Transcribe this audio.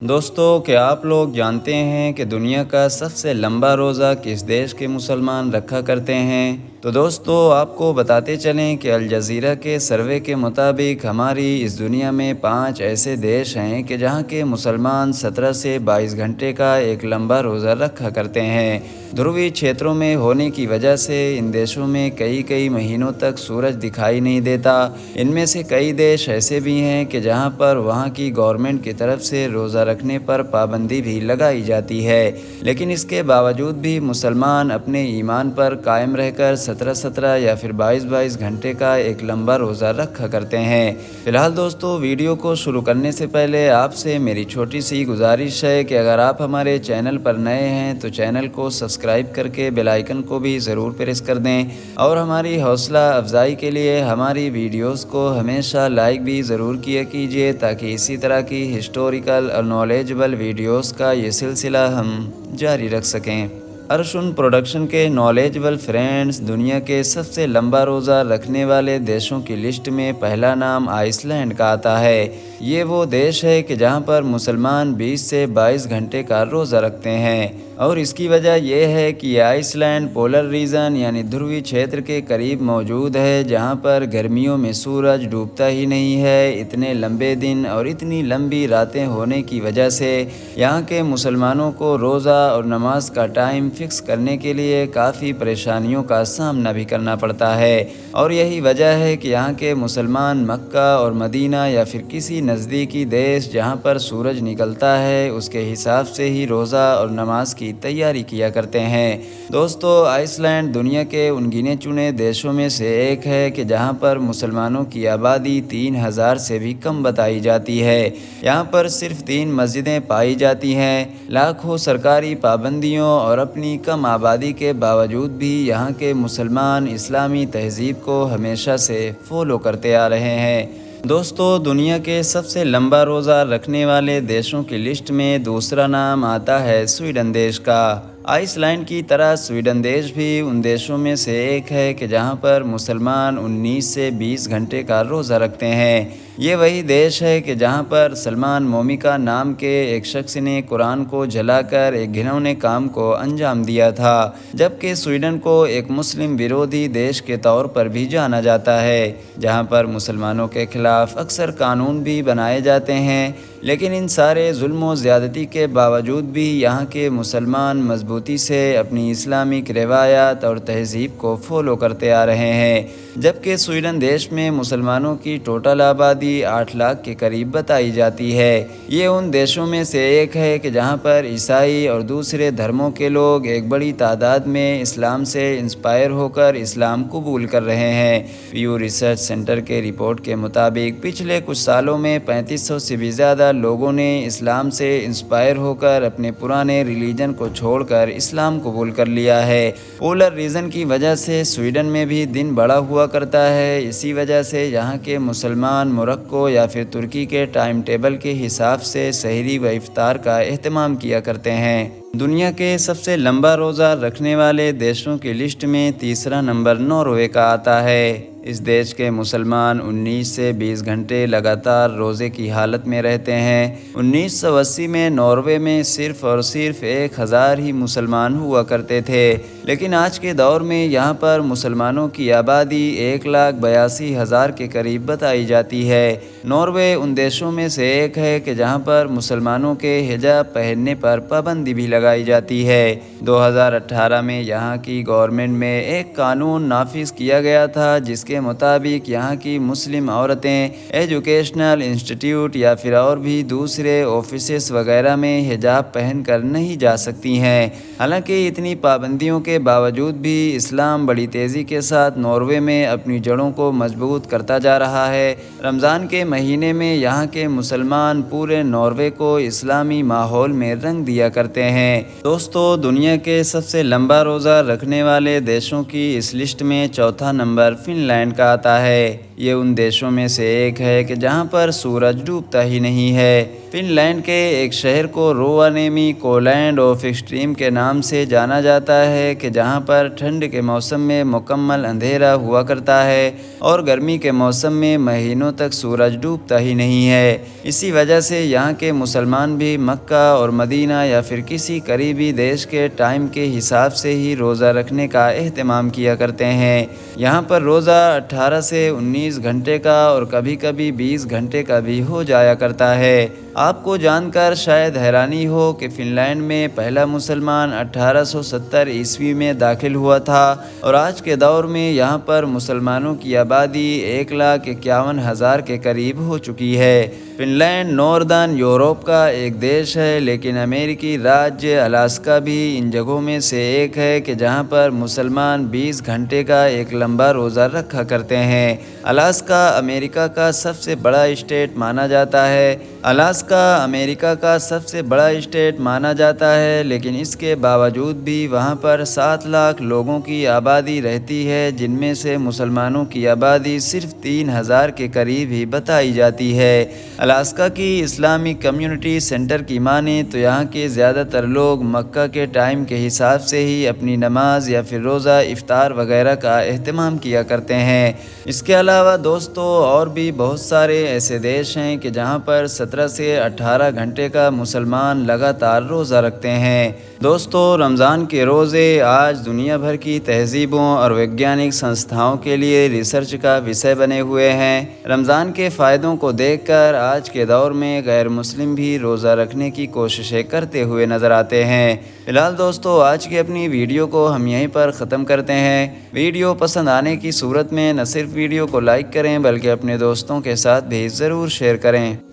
دوستو کیا آپ لوگ جانتے ہیں کہ دنیا کا سب سے لمبا روزہ کس دیش کے مسلمان رکھا کرتے ہیں؟ تو دوستو آپ کو بتاتے چلیں کہ الجزیرہ کے سروے کے مطابق ہماری اس دنیا میں 5 ایسے دیش ہیں کہ جہاں کے مسلمان 17 سے 22 گھنٹے کا ایک لمبا روزہ رکھا کرتے ہیں۔ دھروی چھیتروں میں ہونے کی وجہ سے ان دیشوں میں کئی مہینوں تک سورج دکھائی نہیں دیتا۔ ان میں سے کئی دیش ایسے بھی ہیں کہ جہاں پر وہاں کی گورنمنٹ کی طرف سے روزہ رکھنے پر پابندی بھی لگائی جاتی ہے، لیکن اس کے باوجود بھی مسلمان اپنے ایمان پر قائم رہ کر 17 یا پھر 22 گھنٹے کا ایک لمبا روزہ رکھا کرتے ہیں۔ فی الحال دوستو ویڈیو کو شروع کرنے سے پہلے آپ سے میری چھوٹی سی گزارش ہے کہ اگر آپ ہمارے چینل پر نئے ہیں تو چینل کو سبسکرائب کر کے بیل آئیکن کو بھی ضرور پریس کر دیں، اور ہماری حوصلہ افزائی کے لیے ہماری ویڈیوز کو ہمیشہ لائک بھی ضرور کیا کیجیے، تاکہ اسی طرح کی ہسٹوریکل اور نالجبل ویڈیوز کا یہ سلسلہ ہم جاری رکھ سکیں۔ ارشن پروڈکشن کے نالجبل فرینڈز، دنیا کے سب سے لمبا روزہ رکھنے والے دیشوں کی لسٹ میں پہلا نام آئس لینڈ کا آتا ہے۔ یہ وہ دیش ہے کہ جہاں پر مسلمان 20 سے 22 گھنٹے کا روزہ رکھتے ہیں، اور اس کی وجہ یہ ہے کہ یہ آئس لینڈ پولر ریجن یعنی دھروی چھیتر کے قریب موجود ہے، جہاں پر گرمیوں میں سورج ڈوبتا ہی نہیں ہے۔ اتنے لمبے دن اور اتنی لمبی راتیں ہونے کی وجہ سے یہاں کے مسلمانوں کو روزہ اور نماز کا ٹائم فکس کرنے کے لیے کافی پریشانیوں کا سامنا بھی کرنا پڑتا ہے، اور یہی وجہ ہے کہ یہاں کے مسلمان مکہ اور مدینہ یا پھر کسی نزدیکی دیش جہاں پر سورج نکلتا ہے اس کے حساب سے ہی روزہ اور نماز کی تیاری کیا کرتے ہیں۔ دوستو آئس لینڈ دنیا کے ان گنے چنے دیشوں میں سے ایک ہے کہ جہاں پر مسلمانوں کی آبادی 3000 سے بھی کم بتائی جاتی ہے۔ یہاں پر صرف 3 مسجدیں پائی جاتی ہیں۔ لاکھوں سرکاری پابندیوں اور اپنی کم آبادی کے باوجود بھی یہاں کے مسلمان اسلامی تہذیب کو ہمیشہ سے فالو کرتے آ رہے ہیں۔ دوستو دنیا کے سب سے لمبا روزہ رکھنے والے دیشوں کی لسٹ میں دوسرا نام آتا ہے سویڈن دیش کا۔ آئس لینڈ کی طرح سویڈن دیش بھی ان دیشوں میں سے ایک ہے کہ جہاں پر مسلمان 19 سے 20 گھنٹے کا روزہ رکھتے ہیں۔ یہ وہی دیش ہے کہ جہاں پر سلمان مومکا نام کے ایک شخص نے قرآن کو جلا کر ایک گھنونے کام کو انجام دیا تھا، جبکہ سویڈن کو ایک مسلم بیرودھی دیش کے طور پر بھی جانا جاتا ہے، جہاں پر مسلمانوں کے خلاف اکثر قانون بھی بنائے جاتے ہیں۔ لیکن ان سارے ظلم و زیادتی کے باوجود بھی یہاں کے مسلمان مضبوطی سے اپنی اسلامک روایات اور تہذیب کو فالو کرتے آ رہے ہیں، جبکہ سویڈن دیش میں مسلمانوں کی ٹوٹل آبادی 8 لاکھ کے قریب بتائی جاتی ہے۔ یہ ان دیشوں میں سے ایک ہے کہ جہاں پر عیسائی اور دوسرے دھرموں کے لوگ ایک بڑی تعداد میں اسلام سے انسپائر ہو کر اسلام قبول کر رہے ہیں۔ پیو ریسرچ سینٹر کے رپورٹ کے مطابق پچھلے کچھ سالوں میں 3500 سے بھی زیادہ لوگوں نے اسلام سے انسپائر ہو کر اپنے پرانے ریلیجن کو چھوڑ کر اسلام قبول کر لیا ہے۔ پولر ریجن کی وجہ سے سویڈن میں بھی دن بڑا ہوا کرتا ہے، اسی وجہ سے یہاں کے مسلمان موروکو یا پھر ترکی کے ٹائم ٹیبل کے حساب سے سحری و افطار کا اہتمام کیا کرتے ہیں۔ دنیا کے سب سے لمبا روزہ رکھنے والے دیشوں کی لسٹ میں تیسرا نمبر ناروے کا آتا ہے۔ اس دیش کے مسلمان 19 سے 20 گھنٹے لگاتار روزے کی حالت میں رہتے ہیں۔ 1980 میں ناروے میں صرف اور صرف 1000 ہی مسلمان ہوا کرتے تھے، لیکن آج کے دور میں یہاں پر مسلمانوں کی آبادی 1,82,000 کے قریب بتائی جاتی ہے۔ ناروے ان دیشوں میں سے ایک ہے کہ جہاں پر مسلمانوں کے حجاب پہننے پر پابندی بھی لگائی جاتی ہے۔ 2018 میں یہاں کی گورنمنٹ میں ایک قانون نافذ کیا گیا تھا جس کے مطابق یہاں کی مسلم عورتیں ایجوکیشنل انسٹیٹیوٹ یا پھر اور بھی دوسرے آفیسز وغیرہ میں حجاب پہن کر نہیں جا سکتی ہیں۔ حالانکہ اتنی پابندیوں کے باوجود بھی اسلام بڑی تیزی کے ساتھ ناروے میں اپنی جڑوں کو مضبوط کرتا جا رہا ہے۔ رمضان کے مہینے میں یہاں کے مسلمان پورے ناروے کو اسلامی ماحول میں رنگ دیا کرتے ہیں۔ دوستو دنیا کے سب سے لمبا روزہ رکھنے والے دیشوں کی اس لسٹ میں چوتھا نمبر فن لینڈ کا آتا ہے۔ یہ ان دیشوں میں سے ایک ہے کہ جہاں پر سورج ڈوبتا ہی نہیں ہے۔ فن لینڈ کے ایک شہر کو رووانیمی کولینڈ آف ایکسٹریم کے نام سے جانا جاتا ہے کہ جہاں پر ٹھنڈ کے موسم میں مکمل اندھیرا ہوا کرتا ہے اور گرمی کے موسم میں مہینوں تک سورج ڈوبتا ہی نہیں ہے۔ اسی وجہ سے یہاں کے مسلمان بھی مکہ اور مدینہ یا پھر کسی قریبی دیش کے ٹائم کے حساب سے ہی روزہ رکھنے کا اہتمام کیا کرتے ہیں۔ یہاں پر روزہ 18 سے 19 گھنٹے کا اور کبھی کبھی 20 گھنٹے کا بھی ہو جایا کرتا ہے۔ آپ کو جان کر شاید حیرانی ہو کہ فن لینڈ میں پہلا مسلمان 1870 عیسوی میں داخل ہوا تھا اور آج کے دور میں یہاں پر مسلمانوں کی آبادی 1,51,000 کے قریب ہو چکی ہے۔ فن لینڈ نوردرن یورپ کا ایک دیش ہے، لیکن امریکی راجیہ الاسکا بھی ان جگہوں میں سے ایک ہے کہ جہاں پر مسلمان 20 گھنٹے کا ایک لمبا روزہ رکھا کرتے ہیں۔ الاسکا امریکہ کا سب سے بڑا اسٹیٹ مانا جاتا ہے۔ لیکن اس کے باوجود بھی وہاں پر 7 لاکھ لوگوں کی آبادی رہتی ہے، جن میں سے مسلمانوں کی آبادی صرف 3,000 کے قریب ہی بتائی جاتی ہے۔ الاسکا کی اسلامی کمیونٹی سینٹر کی مانیں تو یہاں کے زیادہ تر لوگ مکہ کے ٹائم کے حساب سے ہی اپنی نماز یا پھر روزہ افطار وغیرہ کا اہتمام کیا کرتے ہیں۔ اس کے علاوہ دوستو اور بھی بہت سارے ایسے دیش ہیں کہ جہاں پر 17 سے 18 گھنٹے کا مسلمان لگاتار روزہ رکھتے ہیں۔ دوستو رمضان کے روزے آج دنیا بھر کی تہذیبوں اور ویگیانک سنستھاؤں کے لیے ریسرچ کا وشے بنے ہوئے ہیں۔ رمضان کے فائدوں کو دیکھ کر آج کے دور میں غیر مسلم بھی روزہ رکھنے کی کوششیں کرتے ہوئے نظر آتے ہیں۔ فی الحال دوستو آج کی اپنی ویڈیو کو ہم یہیں پر ختم کرتے ہیں۔ ویڈیو پسند آنے کی صورت میں نہ صرف ویڈیو کو لائک کریں بلکہ اپنے دوستوں کے ساتھ بھی ضرور شیئر کریں۔